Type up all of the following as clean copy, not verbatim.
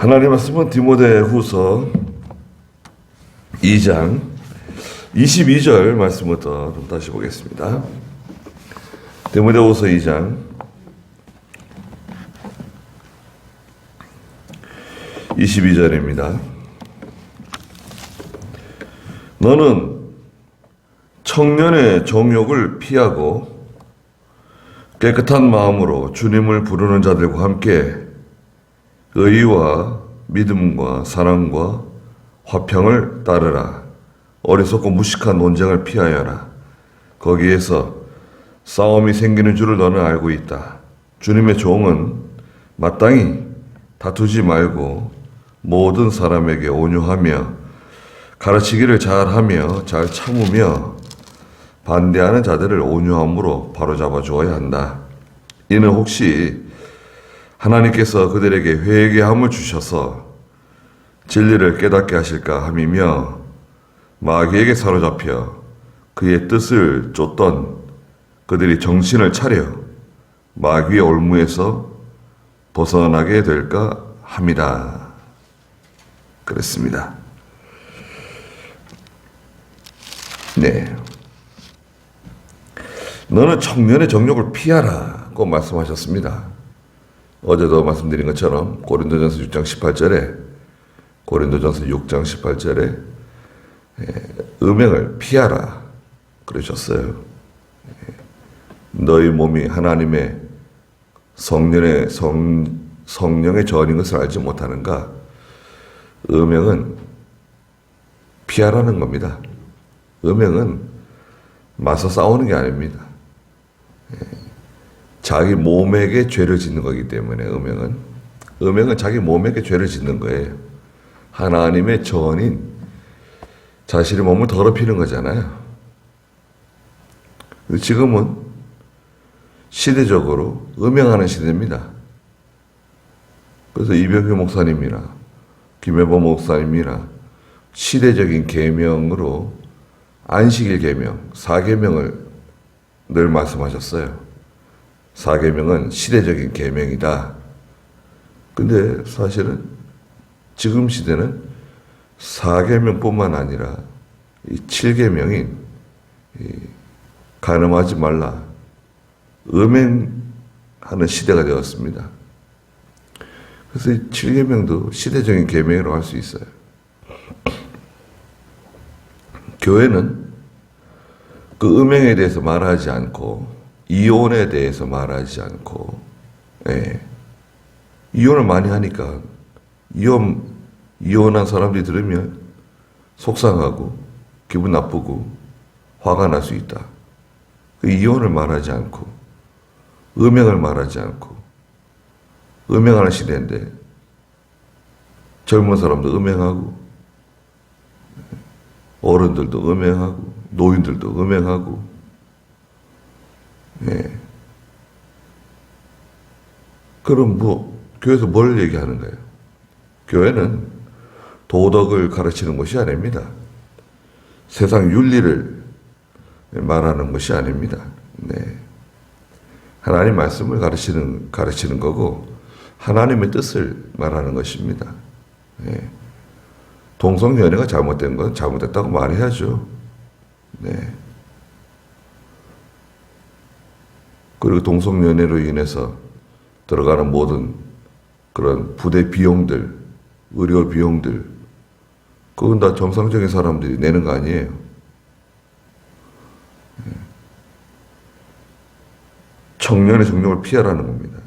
하나님 말씀은 디모데후서 2장 22절 말씀부터 좀 다시 보겠습니다. 디모데후서 2장 22절입니다. 너는 청년의 정욕을 피하고 깨끗한 마음으로 주님을 부르는 자들과 함께 의와 믿음과 사랑과 화평을 따르라. 어리석고 무식한 논쟁을 피하여라. 거기에서 싸움이 생기는 줄을 너는 알고 있다. 주님의 종은 마땅히 다투지 말고 모든 사람에게 온유하며 가르치기를 잘하며 잘 참으며 반대하는 자들을 온유함으로 바로잡아 주어야 한다. 이는 혹시 하나님께서 그들에게 회개함을 주셔서 진리를 깨닫게 하실까 함이며 마귀에게 사로잡혀 그의 뜻을 쫓던 그들이 정신을 차려 마귀의 올무에서 벗어나게 될까 함이다. 그랬습니다. 네. 너는 청년의 정욕을 피하라고 말씀하셨습니다. 어제도 말씀드린 것처럼 고린도전서 6장 18절에 음행을 피하라 그러셨어요. 너희 몸이 하나님의 성령의 전인 것을 알지 못하는가? 음행은 피하라는 겁니다. 음행은 맞서 싸우는 게 아닙니다. 자기 몸에게 죄를 짓는 거기 때문에 음행은 자기 몸에게 죄를 짓는 거예요. 하나님의 전인 자신의 몸을 더럽히는 거잖아요. 지금은 시대적으로 음행하는 시대입니다. 그래서 이병규 목사님이나 김혜범 목사님이나 시대적인 계명으로 안식일 계명, 4계명을 늘 말씀하셨어요. 4계명은 시대적인 계명이다. 근데 사실은 지금 시대는 4계명뿐만 아니라 이 7계명인 간음하지 말라, 음행하는 시대가 되었습니다. 그래서 이 7계명도 시대적인 계명이라고 할 수 있어요. 교회는 그 음행에 대해서 말하지 않고 이혼에 대해서 말하지 않고 이혼을 많이 하니까 이혼한 사람들이 들으면 속상하고 기분 나쁘고 화가 날 수 있다. 그 이혼을 말하지 않고 음행을 말하지 않고 음행하는 시대인데 젊은 사람도 음행하고 어른들도 음행하고 노인들도 음행하고 그럼 교회에서 뭘 얘기하는 거예요? 교회는 도덕을 가르치는 것이 아닙니다. 세상 윤리를 말하는 것이 아닙니다. 하나님 말씀을 가르치는 거고 하나님의 뜻을 말하는 것입니다. 동성연애가 잘못된 건 잘못됐다고 말해야죠. 그리고 동성연애로 인해서 들어가는 모든 그런 부대 비용들, 의료 비용들, 그건 다 정상적인 사람들이 내는 거 아니에요. 청년의 정욕을 피하라는 겁니다.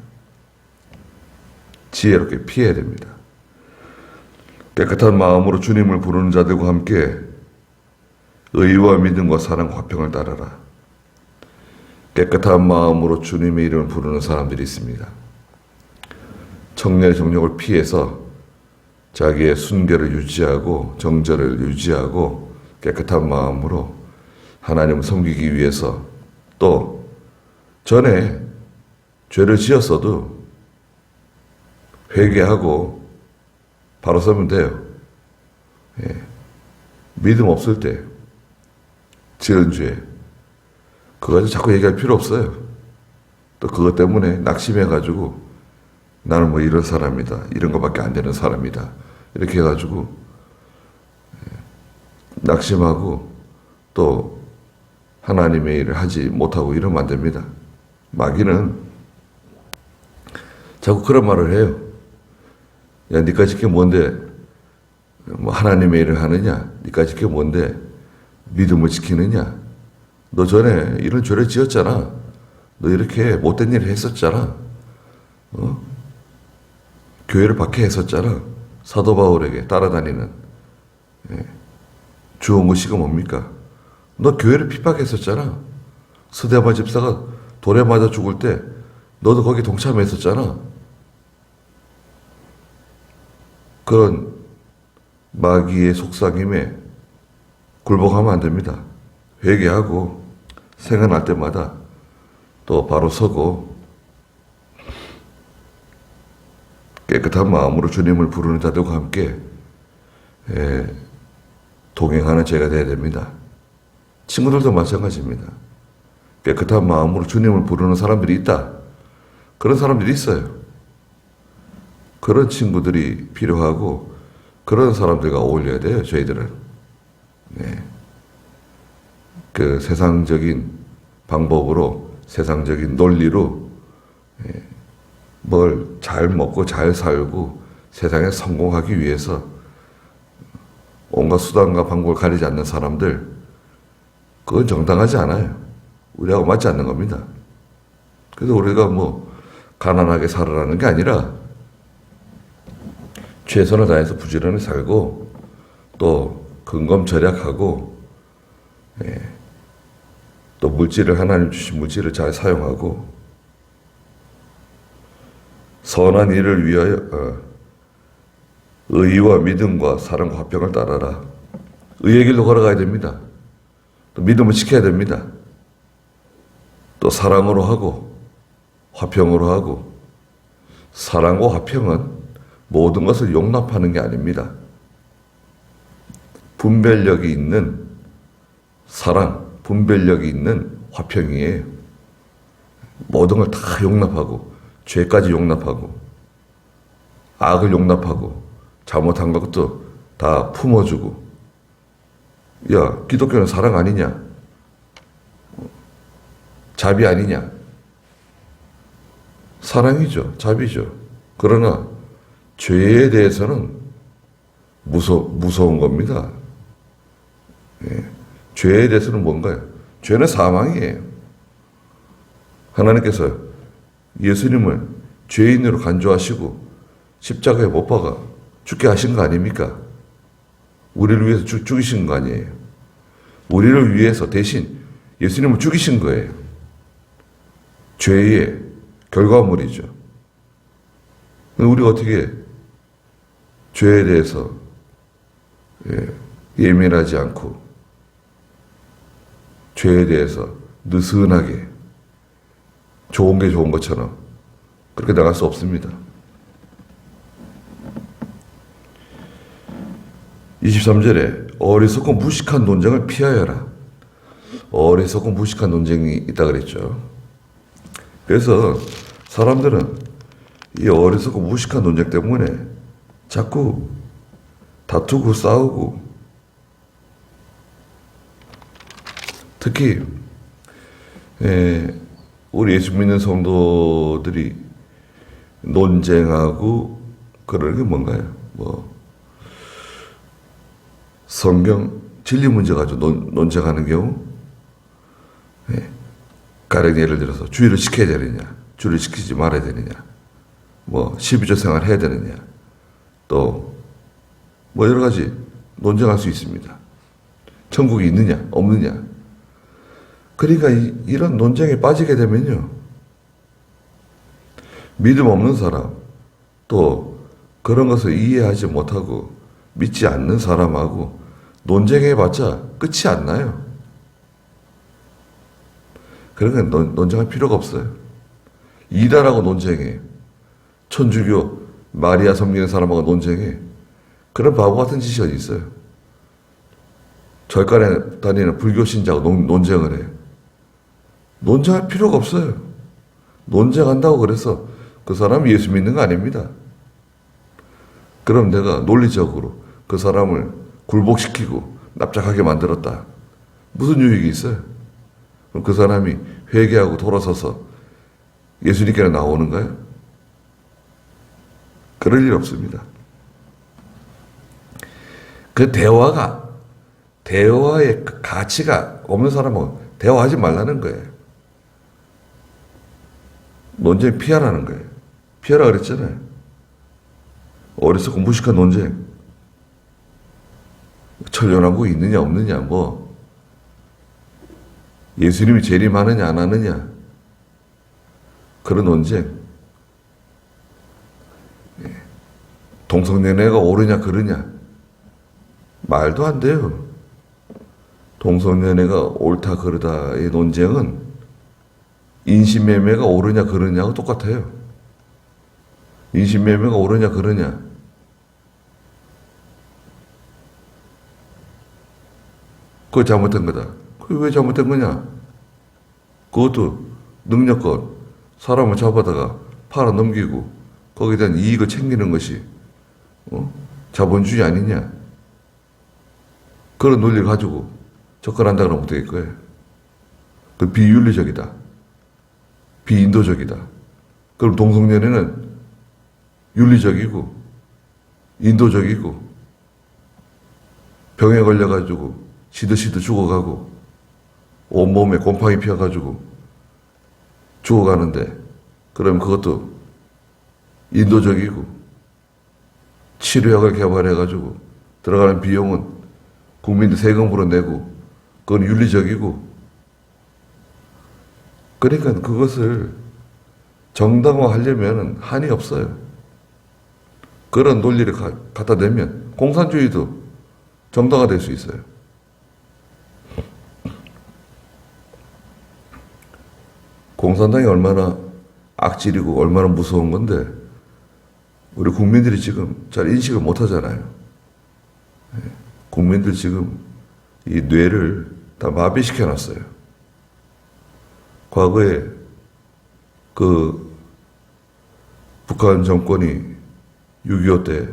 지혜롭게 피해야 됩니다. 깨끗한 마음으로 주님을 부르는 자들과 함께 의와 믿음과 사랑, 화평을 따르라. 깨끗한 마음으로 주님의 이름을 부르는 사람들이 있습니다. 청년의 정욕을 피해서 자기의 순결을 유지하고 정절을 유지하고 깨끗한 마음으로 하나님을 섬기기 위해서 또 전에 죄를 지었어도 회개하고 바로 서면 돼요. 믿음 없을 때 지은 죄 그거 가지고 자꾸 얘기할 필요 없어요. 또 그것 때문에 낙심해가지고 나는 뭐 이런 사람이다. 이런 것밖에 안 되는 사람이다. 이렇게 해가지고 낙심하고 또 하나님의 일을 하지 못하고 이러면 안 됩니다. 마귀는 자꾸 그런 말을 해요. 야, 니까지 그게 뭔데 뭐 하나님의 일을 하느냐? 니까지 그게 뭔데 믿음을 지키느냐? 너 전에 이런 죄를 지었잖아. 너 이렇게 못된 일을 했었잖아. 교회를 박해했었잖아. 사도 바울에게 따라다니는 주온 것이가 뭡니까? 너 교회를 핍박했었잖아. 스데반 집사가 돌에 맞아 죽을 때 너도 거기 동참했었잖아. 그런 마귀의 속삭임에 굴복하면 안 됩니다. 회개하고 생각날 때마다 또 바로 서고 깨끗한 마음으로 주님을 부르는 자들과 함께 동행하는 죄가 되어야 됩니다. 친구들도 마찬가지입니다. 깨끗한 마음으로 주님을 부르는 사람들이 있다. 그런 사람들이 있어요. 그런 친구들이 필요하고 그런 사람들과 어울려야 돼요. 저희들은. 그 세상적인 방법으로 세상적인 논리로 뭘 잘 먹고 잘 살고 세상에 성공하기 위해서 온갖 수단과 방법을 가리지 않는 사람들, 그건 정당하지 않아요. 우리하고 맞지 않는 겁니다. 그래서 우리가 뭐 가난하게 살아라는 게 아니라 최선을 다해서 부지런히 살고 또 근검절약하고 또 물질을 하나님 주신 물질을 잘 사용하고 선한 일을 위하여 의와 믿음과 사랑과 화평을 따라라. 의의 길로 걸어가야 됩니다. 또 믿음을 지켜야 됩니다. 또 사랑으로 하고 화평으로 하고 사랑과 화평은 모든 것을 용납하는 게 아닙니다. 분별력이 있는 사랑, 분별력이 있는 화평이에요. 모든 걸 다 용납하고 죄까지 용납하고 악을 용납하고 잘못한 것도 다 품어주고. 야, 기독교는 사랑 아니냐? 자비 아니냐? 사랑이죠. 자비죠. 그러나 죄에 대해서는 무서운 겁니다. 죄에 대해서는 뭔가요? 죄는 사망이에요. 하나님께서 예수님을 죄인으로 간주하시고 십자가에 못 박아 죽게 하신 거 아닙니까? 우리를 위해서 죽이신 거 아니에요. 우리를 위해서 대신 예수님을 죽이신 거예요. 죄의 결과물이죠. 우리가 어떻게 죄에 대해서 예민하지 않고 죄에 대해서 느슨하게 좋은 게 좋은 것처럼 그렇게 나갈 수 없습니다. 23절에 어리석고 무식한 논쟁을 피하여라. 어리석고 무식한 논쟁이 있다 그랬죠. 그래서 사람들은 이 어리석고 무식한 논쟁 때문에 자꾸 다투고 싸우고, 특히 우리 예수 믿는 성도들이 논쟁하고 그러는 게 뭔가요? 뭐 성경 진리 문제 가지고 논쟁하는 경우, 가령 예를 들어서 주의를 지켜야 되느냐, 주의를 지키지 말아야 되느냐, 뭐 12조 생활 해야 되느냐, 또 뭐 여러 가지 논쟁할 수 있습니다. 천국이 있느냐 없느냐. 그러니까 이런 논쟁에 빠지게 되면요, 믿음 없는 사람, 또 그런 것을 이해하지 못하고 믿지 않는 사람하고 논쟁해봤자 끝이 안 나요. 그러니까 논쟁할 필요가 없어요. 이단하고 논쟁해. 천주교 마리아 섬기는 사람하고 논쟁해. 그런 바보 같은 짓이 어디 있어요. 절간에 다니는 불교 신자하고 논쟁을 해. 논쟁할 필요가 없어요. 논쟁한다고 그래서 그 사람이 예수 믿는 거 아닙니다. 그럼 내가 논리적으로 그 사람을 굴복시키고 납작하게 만들었다. 무슨 유익이 있어요? 그럼 그 사람이 회개하고 돌아서서 예수님께로 나오는 거예요? 그럴 일 없습니다. 그 대화의 가치가 없는 사람은 대화하지 말라는 거예요. 논쟁 피하라는 거예요. 피하라 그랬잖아요. 어리석고 무식한 논쟁. 천년왕국이 있느냐 없느냐 뭐 예수님이 재림하느냐 안 하느냐 그런 논쟁. 동성연애가 옳으냐 그르냐 말도 안 돼요. 동성연애가 옳다 그르다의 논쟁은 인신매매가 옳으냐 그르냐하고 똑같아요. 인신매매가 옳으냐 그르냐 그거 잘못된 거다. 그게 왜 잘못된 거냐? 그것도 능력껏 사람을 잡아다가 팔아 넘기고 거기에 대한 이익을 챙기는 것이 자본주의 아니냐? 그런 논리를 가지고 접근한다 그러면 어떻게 될 거예요? 그 비윤리적이다. 비인도적이다. 그럼 동성연애는 윤리적이고 인도적이고 병에 걸려가지고 시드시드 죽어가고 온몸에 곰팡이 피어가지고 죽어가는데 그럼 그것도 인도적이고 치료약을 개발해가지고 들어가는 비용은 국민들 세금으로 내고 그건 윤리적이고 그러니까 그것을 정당화하려면 한이 없어요. 그런 논리를 갖다 대면 공산주의도 정당화될 수 있어요. 공산당이 얼마나 악질이고 얼마나 무서운 건데 우리 국민들이 지금 잘 인식을 못 하잖아요. 국민들 지금 이 뇌를 다 마비시켜 놨어요. 과거에 그 북한 정권이 6.25 때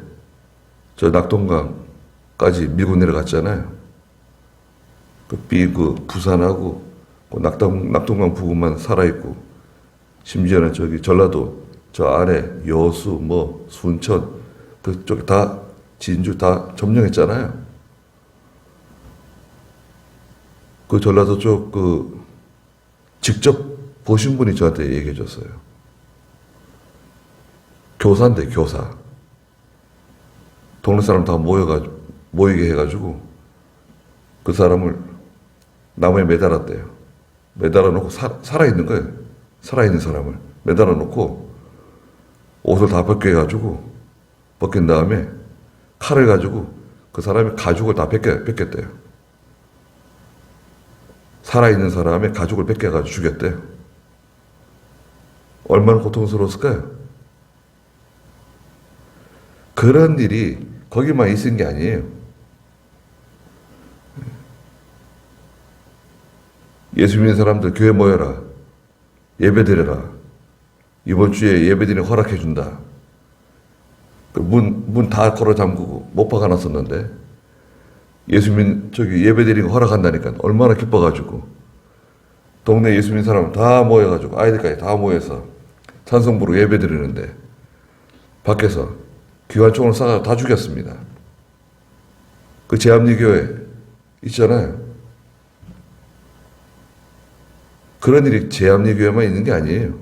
저 낙동강까지 밀고 내려갔잖아요. 그 부산하고 낙동강 부근만 살아있고 심지어는 저기 전라도 저 아래 여수 뭐 순천 그쪽 다 진주 다 점령했잖아요. 그 전라도 쪽 그 직접 보신 분이 저한테 얘기해 줬어요. 교사인데 교사. 동네 사람 다 모이게 해가지고 그 사람을 나무에 매달았대요. 매달아 놓고 살아있는 거예요. 살아있는 사람을 매달아 놓고 옷을 다 벗겨가지고 벗긴 다음에 칼을 가지고 그 사람의 가죽을 다 뺏겼대요. 살아있는 사람의 가죽을 뺏겨가지고 죽였대요. 얼마나 고통스러웠을까요? 그런 일이 거기만 있은 게 아니에요. 예수 믿는 사람들 교회 모여라. 예배드려라. 이번 주에 예배드리는 허락해준다. 문 다 걸어 잠그고 못 박아놨었는데 예배드리는 거 허락한다니까 얼마나 기뻐가지고 동네 예수 믿는 사람 다 모여가지고 아이들까지 다 모여서 찬송부로 예배드리는데 밖에서 기관총을 쏴서 다 죽였습니다. 그 제합리교회 있잖아요. 그런 일이 제합리교회만 있는 게 아니에요.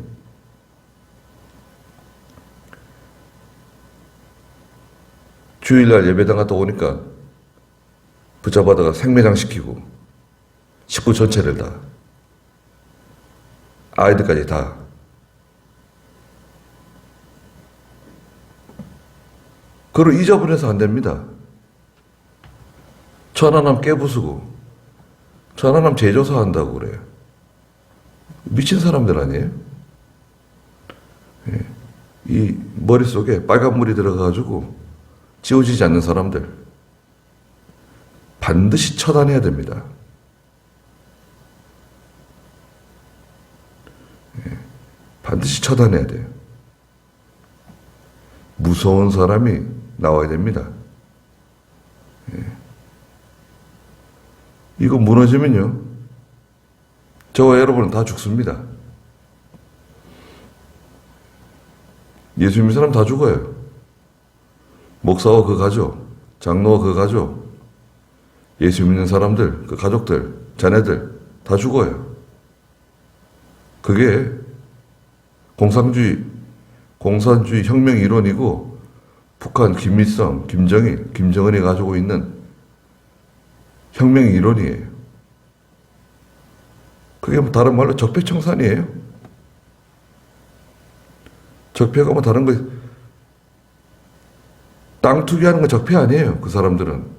주일날 예배당 갔다 오니까 붙잡아다가 생매장 시키고 식구 전체를 다 아이들까지 다 그걸 잊어버려서 안 됩니다. 천안함 깨부수고 천안함 재조사 한다고 그래요. 미친 사람들 아니에요? 이 머릿속에 빨간 물이 들어가가지고 지워지지 않는 사람들 반드시 처단해야 됩니다. 반드시 처단해야 돼요. 무서운 사람이 나와야 됩니다. 이거 무너지면요, 저와 여러분은 다 죽습니다. 예수 믿는 사람 다 죽어요. 목사와 그 가족, 장로와 그 가족, 예수 믿는 사람들, 그 가족들, 자녀들 다 죽어요. 그게 공산주의 혁명 이론이고, 북한 김일성, 김정일, 김정은이 가지고 있는 혁명 이론이에요. 그게 뭐 다른 말로 적폐청산이에요. 적폐가 뭐 다른 거, 땅 투기하는 건 적폐 아니에요. 그 사람들은.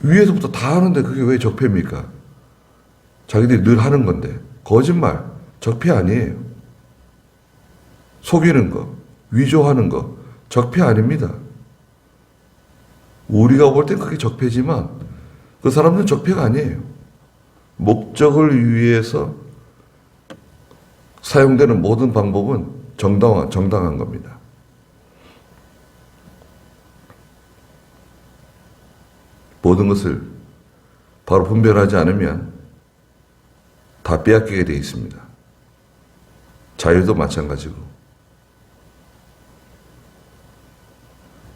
위에서부터 다 하는데 그게 왜 적폐입니까? 자기들이 늘 하는 건데. 거짓말, 적폐 아니에요. 속이는 거, 위조하는 거, 적폐 아닙니다. 우리가 볼 땐 그게 적폐지만 그 사람들은 적폐가 아니에요. 목적을 위해서 사용되는 모든 방법은 정당한 겁니다. 모든 것을 바로 분별하지 않으면 다 빼앗기게 되어 있습니다. 자유도 마찬가지고.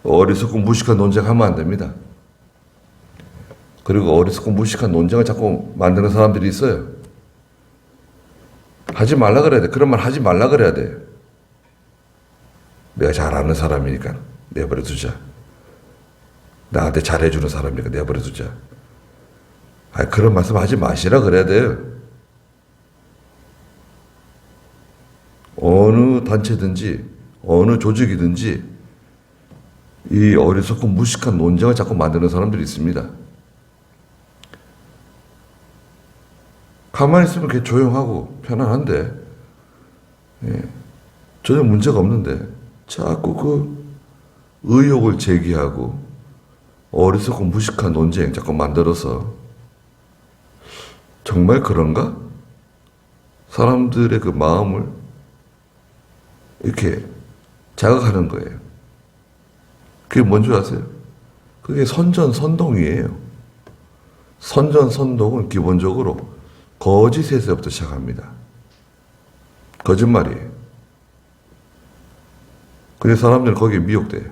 어리석고 무식한 논쟁하면 안 됩니다. 그리고 어리석고 무식한 논쟁을 자꾸 만드는 사람들이 있어요. 하지 말라 그래야 돼. 그런 말 하지 말라 그래야 돼. 내가 잘 아는 사람이니까 내버려 두자. 나한테 잘해주는 사람이니까 내버려 두자. 아니, 그런 말씀 하지 마시라 그래야 돼요. 어느 단체든지 어느 조직이든지 이 어리석고 무식한 논쟁을 자꾸 만드는 사람들이 있습니다. 가만히 있으면 그게 조용하고 편안한데, 전혀 문제가 없는데 자꾸 그 의혹을 제기하고 어리석고 무식한 논쟁 자꾸 만들어서, 정말 그런가? 사람들의 그 마음을 이렇게 자극하는 거예요. 그게 뭔지 아세요? 그게 선전선동이에요. 선전선동은 기본적으로 거짓에서부터 시작합니다. 거짓말이에요. 근데 사람들은 거기에 미혹돼요.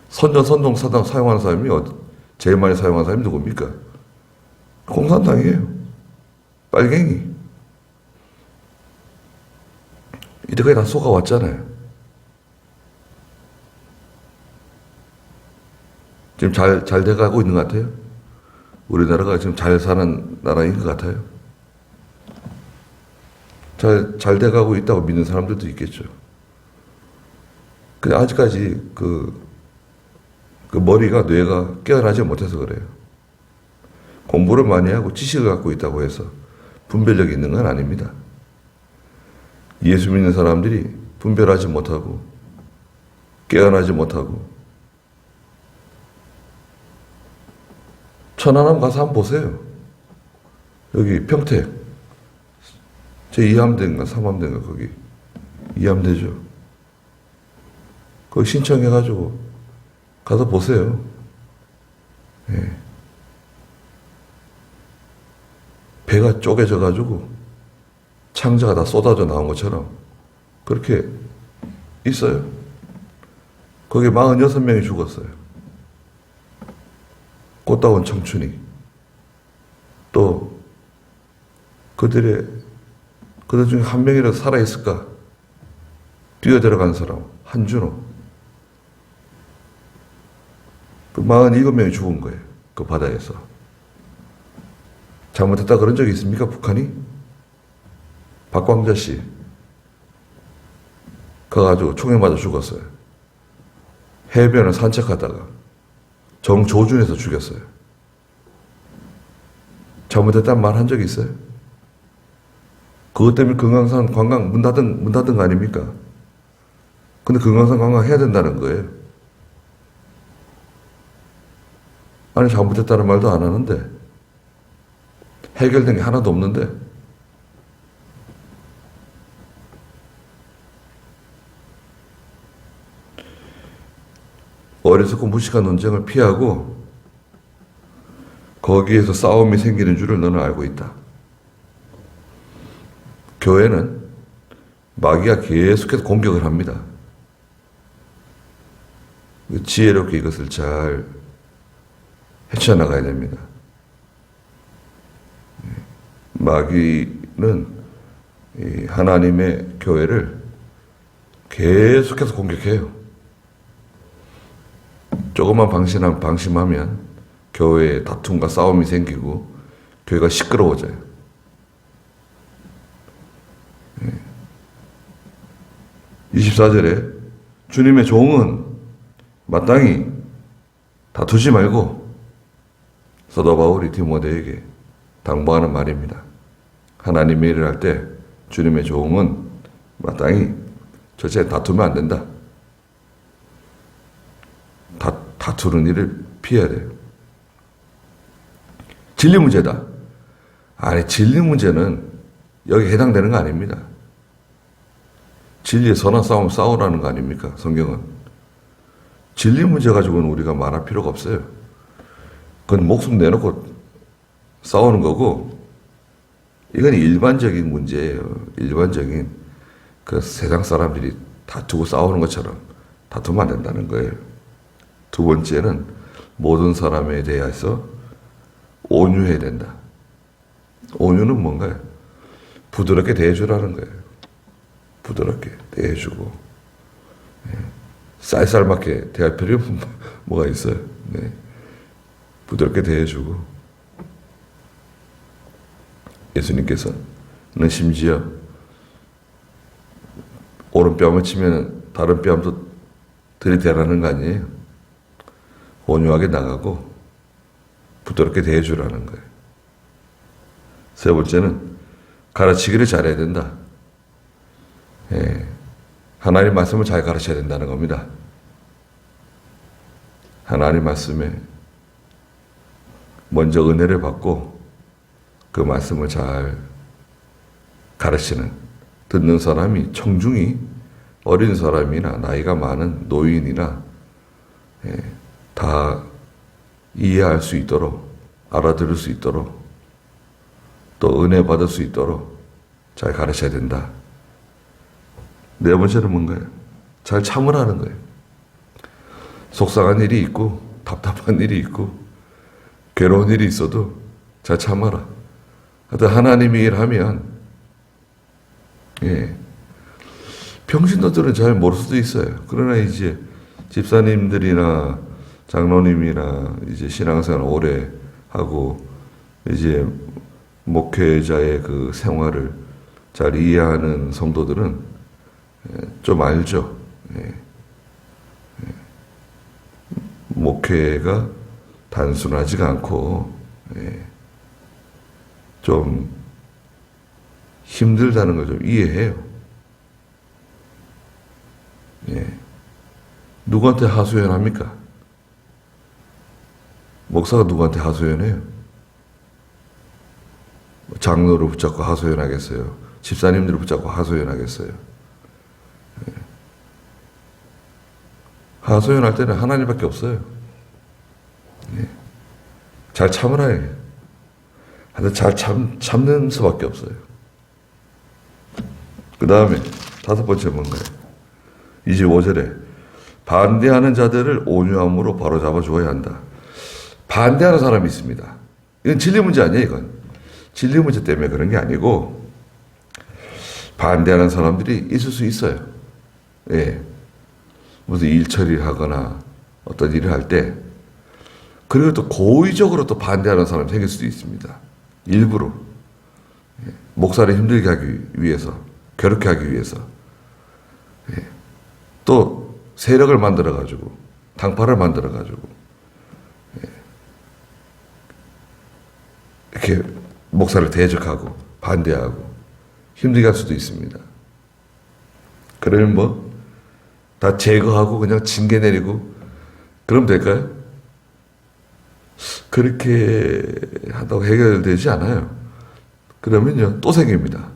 선전선동 사당 사용하는 사람이 제일 많이 사용하는 사람이 누굽니까? 공산당이에요. 빨갱이. 이때까지 다 속아왔잖아요. 지금 잘 돼가고 있는 것 같아요. 우리나라가 지금 잘 사는 나라인 것 같아요. 잘 돼가고 있다고 믿는 사람들도 있겠죠. 근데 아직까지 그 머리가, 뇌가 깨어나지 못해서 그래요. 공부를 많이 하고 지식을 갖고 있다고 해서 분별력이 있는 건 아닙니다. 예수 믿는 사람들이 분별하지 못하고 깨어나지 못하고. 천안함 가서 한번 보세요. 여기 평택 제 2함대인가 3함대인가 거기 2함대죠. 거기 신청해가지고 가서 보세요. 예. 배가 쪼개져가지고 창자가 다 쏟아져 나온 것처럼 그렇게 있어요. 거기 46명이 죽었어요. 꽃다운 청춘이. 또 그들 중에 한 명이라도 살아있을까? 뛰어들어간 사람 한준호. 그 47명이 죽은 거예요. 그 바다에서. 잘못했다 그런 적이 있습니까? 북한이? 박광자 씨 가가지고 총에 맞아 죽었어요. 해변을 산책하다가 정조준에서 죽였어요. 잘못했다는 말 한 적이 있어요? 그것 때문에 금강산 관광 문 닫은 거 아닙니까? 근데 금강산 관광 해야 된다는 거예요. 아니, 잘못했다는 말도 안 하는데, 해결된 게 하나도 없는데, 어리석고 무식한 논쟁을 피하고 거기에서 싸움이 생기는 줄을 너는 알고 있다. 교회는 마귀가 계속해서 공격을 합니다. 지혜롭게 이것을 잘 헤쳐나가야 됩니다. 마귀는 하나님의 교회를 계속해서 공격해요. 조금만 방심하면 교회에 다툼과 싸움이 생기고 교회가 시끄러워져요. 24절에 주님의 종은 마땅히 다투지 말고 사도 바울이 디모데에게 당부하는 말입니다. 하나님의 일을 할 때 주님의 종은 마땅히 절대 다투면 안 된다. 다투는 일을 피해야 돼요. 진리 문제다. 아니, 진리 문제는 여기 해당되는 거 아닙니다. 진리의 선한 싸움 싸우라는 거 아닙니까? 성경은. 진리 문제 가지고는 우리가 말할 필요가 없어요. 그건 목숨 내놓고 싸우는 거고, 이건 일반적인 문제예요. 일반적인 그 세상 사람들이 다투고 싸우는 것처럼 다투면 안 된다는 거예요. 두 번째는 모든 사람에 대해서 온유해야 된다. 온유는 뭔가요? 부드럽게 대해주라는 거예요. 부드럽게 대해주고, 쌀쌀맞게 대할 필요 뭐가 있어요? 네. 부드럽게 대해주고, 예수님께서는 심지어 오른뺨을 치면 다른 뺨도 들이대라는 거 아니에요? 온유하게 나가고 부드럽게 대해주라는 거예요. 세 번째는 가르치기를 잘해야 된다. 하나님 말씀을 잘 가르쳐야 된다는 겁니다. 하나님 말씀에 먼저 은혜를 받고 그 말씀을 잘 가르치는, 듣는 사람이 청중이 어린 사람이나 나이가 많은 노인이나 다 이해할 수 있도록, 알아들을 수 있도록, 또 은혜 받을 수 있도록 잘 가르쳐야 된다. 네 번째는 뭔가요? 잘 참으라는 거예요. 속상한 일이 있고 답답한 일이 있고 괴로운 일이 있어도 잘 참아라. 하여튼 하나님이 일하면 평신도들은 잘 모를 수도 있어요. 그러나 이제 집사님들이나 장로님이나 이제 신앙생활 오래 하고 이제 목회자의 그 생활을 잘 이해하는 성도들은 좀 알죠. 목회가 단순하지가 않고 좀 힘들다는 걸 좀 이해해요. 누구한테 하소연합니까? 목사가 누구한테 하소연해요? 장로를 붙잡고 하소연하겠어요? 집사님들을 붙잡고 하소연하겠어요? 하소연할 때는 하나님밖에 없어요. 잘 참으라 해요. 잘 참는 수밖에 없어요. 그 다음에 다섯 번째 뭔가요? 25절에 반대하는 자들을 온유함으로 바로잡아 주어야 한다. 반대하는 사람이 있습니다. 이건 진리 문제 아니에요, 이건. 진리 문제 때문에 그런 게 아니고, 반대하는 사람들이 있을 수 있어요. 무슨 일 처리를 하거나 어떤 일을 할 때, 그리고 또 고의적으로 또 반대하는 사람이 생길 수도 있습니다. 일부러. 목사를 힘들게 하기 위해서, 괴롭게 하기 위해서. 또 세력을 만들어가지고, 당파를 만들어가지고, 이렇게 목사를 대적하고 반대하고 힘들게 할 수도 있습니다. 그러면 뭐 다 제거하고 그냥 징계 내리고 그러면 될까요? 그렇게 한다고 해결되지 않아요. 그러면요 또 생깁니다.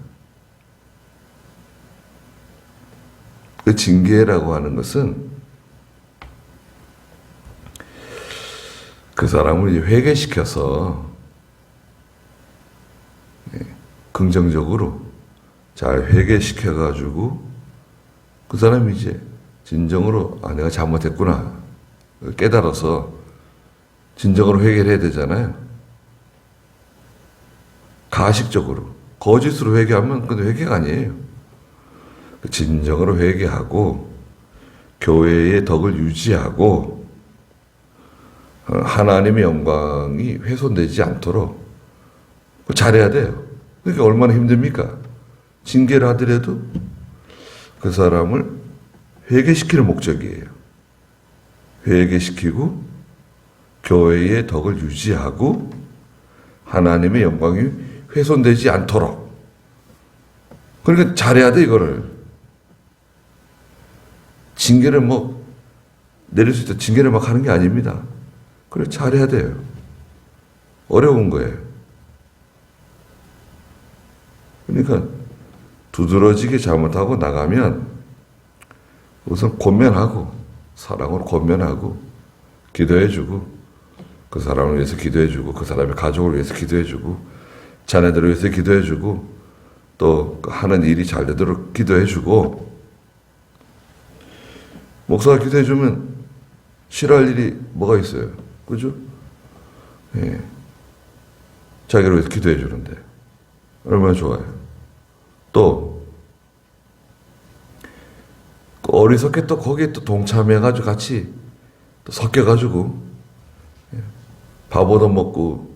그 징계라고 하는 것은 그 사람을 이제 회개시켜서 긍정적으로 잘 회개시켜가지고 그 사람이 이제 진정으로 내가 잘못했구나 깨달아서 진정으로 회개를 해야 되잖아요. 가식적으로 거짓으로 회개하면 그건 회개가 아니에요. 진정으로 회개하고 교회의 덕을 유지하고 하나님의 영광이 훼손되지 않도록 잘해야 돼요. 그러니까 얼마나 힘듭니까? 징계를 하더라도 그 사람을 회개시키는 목적이에요. 회개시키고 교회의 덕을 유지하고 하나님의 영광이 훼손되지 않도록. 그러니까 잘해야 돼, 이거를. 징계를 내릴 수 있다. 징계를 막 하는 게 아닙니다. 그래, 잘해야 돼요. 어려운 거예요. 그러니까 두드러지게 잘못하고 나가면 우선 권면하고 사랑으로 권면하고 기도해주고 그 사람을 위해서 기도해주고 그 사람의 가족을 위해서 기도해주고 자녀들을 위해서 기도해주고 또 하는 일이 잘 되도록 기도해주고 목사가 기도해주면 싫어할 일이 뭐가 있어요? 그죠? 예. 자기를 위해서 기도해주는데 얼마나 좋아요. 또 어리석게 또 거기에 또 동참해가지고 같이 또 섞여가지고 밥 얻어먹고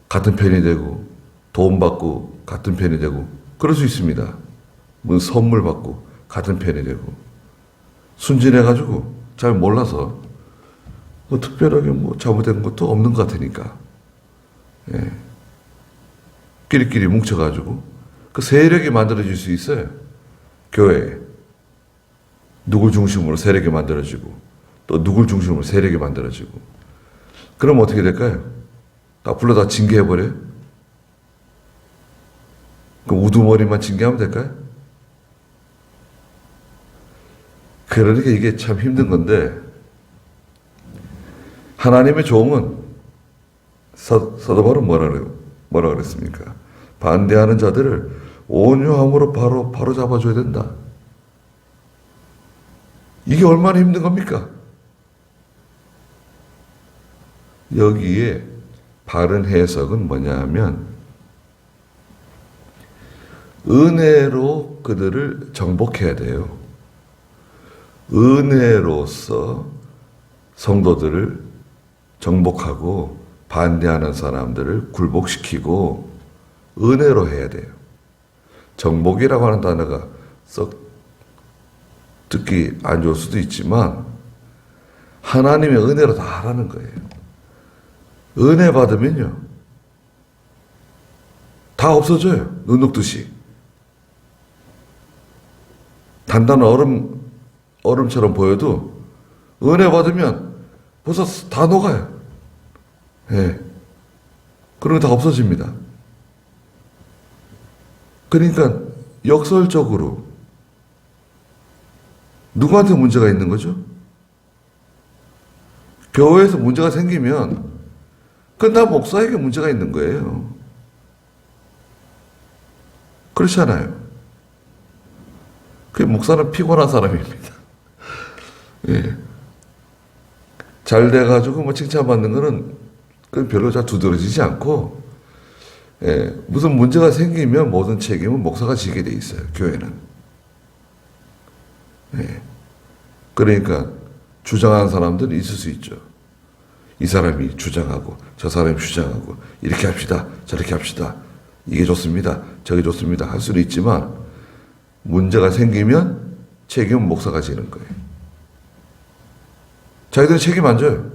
같은 편이 되고 돈 받고 같은 편이 되고 그럴 수 있습니다. 무슨 선물 받고 같은 편이 되고 순진해가지고 잘 몰라서 특별하게 잘못된 것도 없는 것 같으니까 끼리끼리 뭉쳐가지고 그 세력이 만들어질 수 있어요. 교회에 누굴 중심으로 세력이 만들어지고 또 누굴 중심으로 세력이 만들어지고 그럼 어떻게 될까요? 다 불러다 징계해버려요? 그 우두머리만 징계하면 될까요? 그러니까 이게 참 힘든 건데 하나님의 종은 사도 바울은 뭐라 그랬습니까? 반대하는 자들을 온유함으로 바로 잡아줘야 된다. 이게 얼마나 힘든 겁니까? 여기에 바른 해석은 뭐냐 하면 은혜로 그들을 정복해야 돼요. 은혜로서 성도들을 정복하고 반대하는 사람들을 굴복시키고 은혜로 해야 돼요. 정복이라고 하는 단어가 썩 듣기 안 좋을 수도 있지만 하나님의 은혜로 다 하라는 거예요. 은혜 받으면요 다 없어져요. 눈 녹듯이. 단단한 얼음처럼 보여도 은혜 받으면 벌써 다 녹아요. 예. 그러면 다 없어집니다. 그러니까 역설적으로 누구한테 문제가 있는 거죠? 교회에서 문제가 생기면 그건 다 목사에게 문제가 있는 거예요. 그렇잖아요. 그 목사는 피곤한 사람입니다. 예. 잘 돼가지고 칭찬받는 거는 그건 별로 잘 두드러지지 않고, 예. 무슨 문제가 생기면 모든 책임은 목사가 지게 돼 있어요. 교회는. 예. 그러니까 주장하는 사람들은 있을 수 있죠. 이 사람이 주장하고 저 사람이 주장하고 이렇게 합시다 저렇게 합시다 이게 좋습니다 저게 좋습니다 할 수는 있지만 문제가 생기면 책임은 목사가 지는 거예요. 자기들은 책임 안 져요.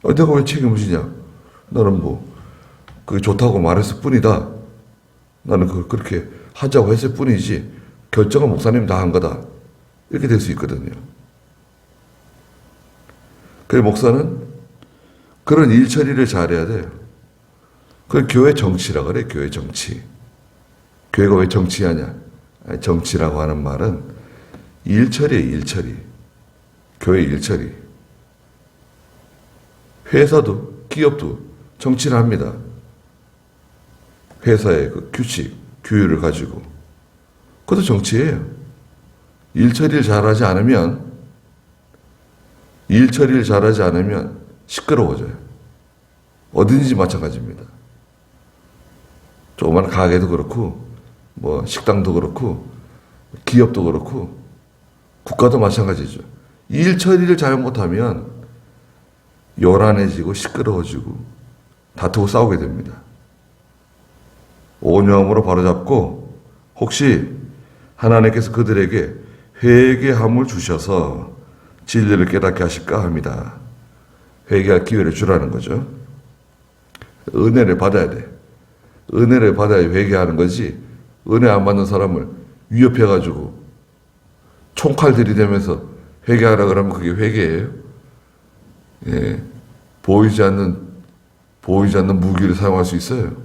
내가 왜 책임을 지냐? 나는 그게 좋다고 말했을 뿐이다. 나는 그걸 그렇게 하자고 했을 뿐이지 결정은 목사님이 다 한 거다. 이렇게 될 수 있거든요. 그래서 목사는 그런 일 처리를 잘해야 돼요. 그걸 교회 정치라 그래, 교회 정치. 교회가 왜 정치하냐? 아니, 정치라고 하는 말은 일 처리예요, 일 처리. 교회 일 처리. 회사도 기업도 정치를 합니다. 회사의 그 규칙, 규율을 가지고. 그것도 정치예요. 일 처리를 잘하지 않으면 시끄러워져요. 어디든지 마찬가지입니다. 조그만 가게도 그렇고, 뭐 식당도 그렇고, 기업도 그렇고, 국가도 마찬가지죠. 일 처리를 잘못하면 요란해지고 시끄러워지고 다투고 싸우게 됩니다. 온유함으로 바로잡고 혹시 하나님께서 그들에게 회개함을 주셔서 진리를 깨닫게 하실까 합니다. 회개할 기회를 주라는 거죠. 은혜를 받아야 돼. 은혜를 받아야 회개하는 거지. 은혜 안 받는 사람을 위협해가지고 총칼 들이대면서 회개하라 그러면 그게 회개예요. 예, 보이지 않는 무기를 사용할 수 있어요.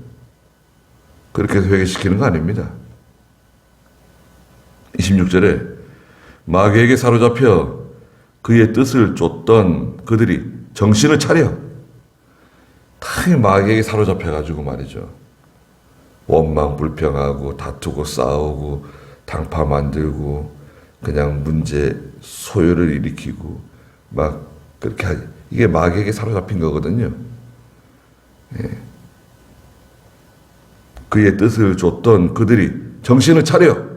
그렇게 해서 회개시키는 거 아닙니다. 26절에 마귀에게 사로잡혀 그의 뜻을 쫓던 그들이 정신을 차려. 다 마귀에게 사로잡혀가지고 말이죠. 원망 불평하고 다투고 싸우고 당파 만들고 그냥 문제 소요를 일으키고 막 그렇게 하지. 이게 마귀에게 사로잡힌 거거든요. 예. 그의 뜻을 쫓던 그들이 정신을 차려.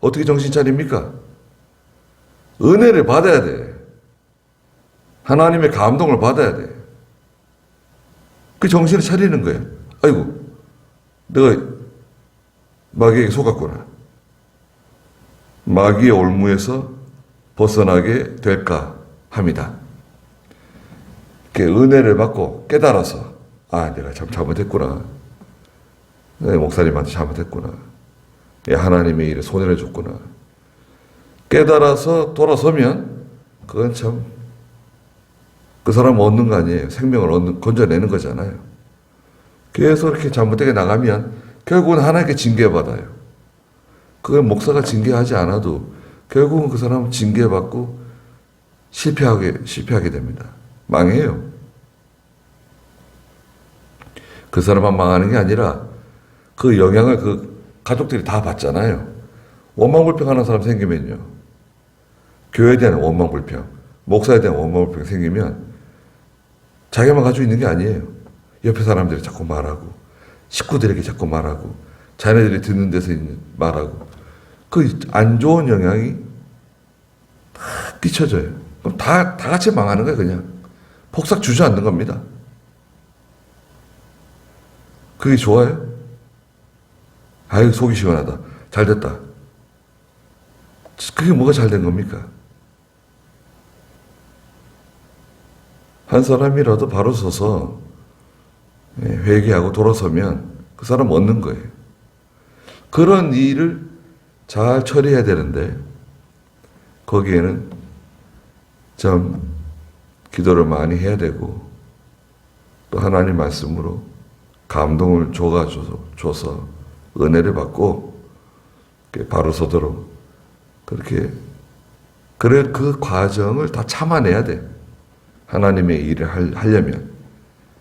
어떻게 정신 차립니까? 은혜를 받아야 돼. 하나님의 감동을 받아야 돼. 그 정신을 차리는 거예요. 아이고, 내가 마귀에게 속았구나. 마귀의 올무에서 벗어나게 될까 합니다. 은혜를 받고 깨달아서 내가 참 잘못했구나. 내 목사님한테 잘못했구나. 하나님의 일에 손해를 줬구나. 깨달아서 돌아서면 그건 참 그 사람 얻는 거 아니에요. 생명을 건져내는 거잖아요. 계속 이렇게 잘못되게 나가면 결국은 하나님께 징계받아요. 그걸 목사가 징계하지 않아도 결국은 그 사람은 징계받고 실패하게 됩니다. 망해요. 그 사람만 망하는 게 아니라 그 영향을 그 가족들이 다 받잖아요. 원망불평하는 사람 생기면요. 교회에 대한 원망불평, 목사에 대한 원망불평 생기면 자기만 가지고 있는 게 아니에요. 옆에 사람들이 자꾸 말하고 식구들에게 자꾸 말하고 자녀들이 듣는 데서 말하고 그 안 좋은 영향이 다 끼쳐져요. 그럼 다 같이 망하는 거예요. 그냥 폭삭 주저앉는 겁니다. 그게 좋아요? 아유 속이 시원하다. 잘 됐다. 그게 뭐가 잘 된 겁니까? 한 사람이라도 바로 서서 회개하고 돌아서면 그 사람 얻는 거예요. 그런 일을 잘 처리해야 되는데 거기에는 좀 기도를 많이 해야 되고 또 하나님 말씀으로 감동을 줘서 은혜를 받고 바로 서도록 그렇게 그래 그 과정을 다 참아내야 돼. 하나님의 일을 하려면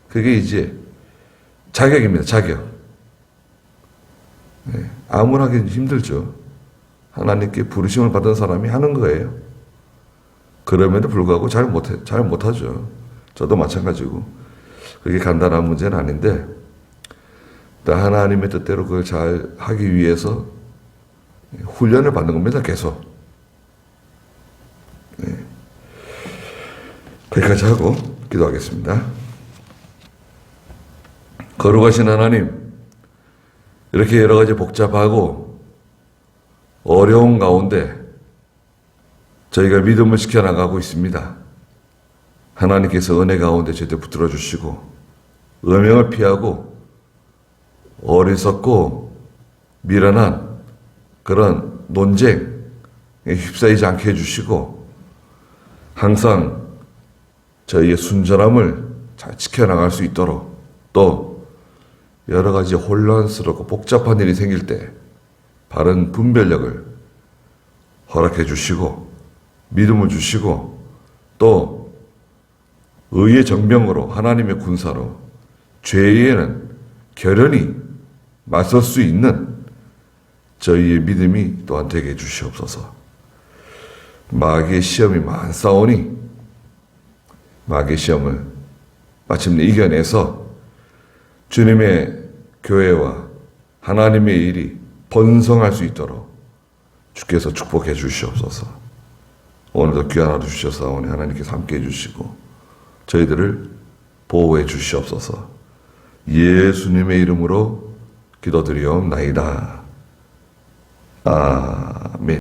그게 이제 자격입니다. 자격. 아무나 하기는 힘들죠. 하나님께 부르심을 받은 사람이 하는 거예요. 그럼에도 불구하고 잘 못하죠. 저도 마찬가지고 그게 간단한 문제는 아닌데 또 하나님의 뜻대로 그걸 잘 하기 위해서 훈련을 받는 겁니다. 계속. 거기까지 하고 기도하겠습니다. 거룩하신 하나님, 이렇게 여러 가지 복잡하고 어려운 가운데 저희가 믿음을 지켜나가고 있습니다. 하나님께서 은혜 가운데 저희들 붙들어 주시고 음행을 피하고 어리석고 미련한 그런 논쟁에 휩싸이지 않게 해주시고 항상 저희의 순전함을 잘 지켜나갈 수 있도록 또 여러 가지 혼란스럽고 복잡한 일이 생길 때 바른 분별력을 허락해 주시고 믿음을 주시고 또 의의 정병으로 하나님의 군사로 죄에는 결연히 맞설 수 있는 저희의 믿음이 또한 되게 해주시옵소서. 마귀의 시험이 많사오니 마귀의 시험을 마침내 이겨내서 주님의 교회와 하나님의 일이 번성할 수 있도록 주께서 축복해 주시옵소서. 오늘도 귀한 하루 주셔서 하나님께서 함께 해주시고 저희들을 보호해 주시옵소서. 예수님의 이름으로 기도드리옵나이다. 아멘.